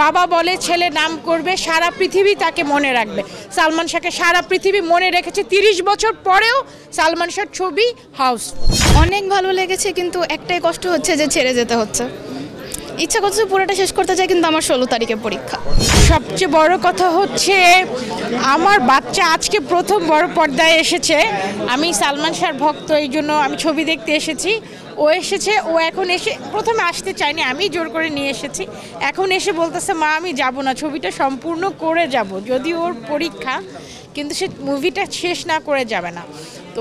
বাবা বলে ছেলে নাম করবে, সারা পৃথিবী তাকে মনে রাখবে। সালমান শাহকে সারা পৃথিবী মনে রেখেছে, 30 বছর পরেও সালমান শাহর ছবি হাউসফুল। অনেক ভালো লেগেছে, কিন্তু একটাই কষ্ট হচ্ছে যে ছেড়ে যেতে হচ্ছে। ইচ্ছা করছে পুরোটা শেষ করতে চাই, কিন্তু আমার 16 তারিখে পরীক্ষা। সবচেয়ে বড় কথা হচ্ছে আমার বাচ্চা আজকে প্রথম বড় পর্দায় এসেছে। আমি সালমান শাহর ভক্ত, এই জন্য আমি ছবি দেখতে এসেছি। ও এসেছে, ও এখন এসে প্রথমে আসতে চায়নি, আমি জোর করে নিয়ে এসেছি। এখন এসে বলতেছে মা আমি যাব না, ছবিটা সম্পূর্ণ করে যাব, যদি ওর পরীক্ষা, কিন্তু সে মুভিটা শেষ না করে যাবে না। তো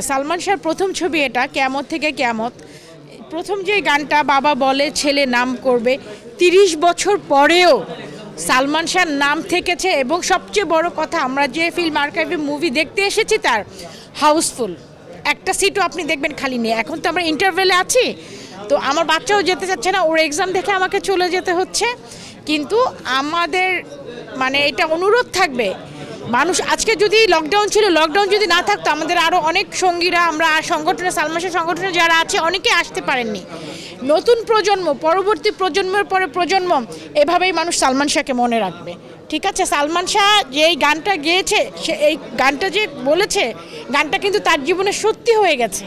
সালমান শাহর প্রথম ছবি এটা, কিয়ামত থেকে কিয়ামত। প্রথম যে গানটা বাবা বলে ছেলে নাম করবে, 30 বছর পরেও সালমান শাহর নাম থেকেছে। এবং সবচেয়ে বড় কথা, আমরা যে ফিল্ম আর্কাইভে মুভি দেখতে এসেছি তার হাউসফুল, একটা সিটও আপনি দেখবেন খালি নেই। এখন তো আমরা ইন্টারভেলে আছি, তো আমার বাচ্চাও যেতে চাচ্ছে না, ওর এক্সাম দেখে আমাকে চলে যেতে হচ্ছে। কিন্তু আমাদের মানে এটা অনুরোধ থাকবে, মানুষ আজকে যদি লকডাউন ছিল, লকডাউন যদি না থাকতো আমাদের আরও অনেক সঙ্গীরা, আমরা সংগঠনে, সালমান শাহ সংগঠনে যারা আছে অনেকে আসতে পারেননি। নতুন প্রজন্ম, পরবর্তী প্রজন্মের পরে প্রজন্ম, এভাবেই মানুষ সালমান শাহকে মনে রাখবে। ঠিক আছে, সালমান শাহ যে এই গানটা গেয়েছে, সে এই গানটা যে বলেছে, গানটা কিন্তু তার জীবনে সত্যি হয়ে গেছে।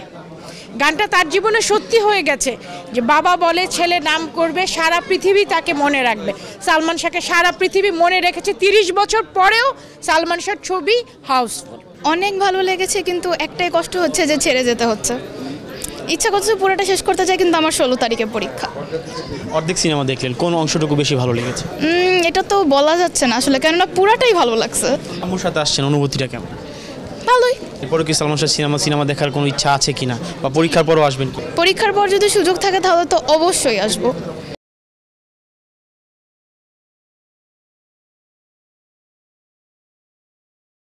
গানটা তার জীবনে সত্যি হয়ে গেছে যে বাবা বলে ছেলে নাম করবে, সারা পৃথিবী তাকে মনে রাখবে। সালমান শাহকে সারা পৃথিবী মনে রেখেছে, 30 বছর পরেও সালমান শাহর ছবি হাউসফুল। অনেক ভালো লেগেছে, কিন্তু একটাই কষ্ট হচ্ছে যে ছেড়ে যেতে হচ্ছে। ইচ্ছা করছে পুরোটা শেষ করতে চাই, কিন্তু আমার 16 তারিখে পরীক্ষা। অর্ধেক সিনেমা দেখলেন, কোন অংশটুকু বেশি ভালো লেগেছে? এটা তো বলা যাচ্ছে না আসলে, কেননা পুরাটাই ভালো লাগছে। আমার সাথে আসছেন, অনুভূতিটা কেমন? ভালোই। এরপরে কি সালমান শাহ সিনেমা দেখার কোনো ইচ্ছা আছে কিনা, বা পরীক্ষার পরও আসবেন কি? পরীক্ষার পর যদি সুযোগ থাকে তাহলে তো অবশ্যই আসবো।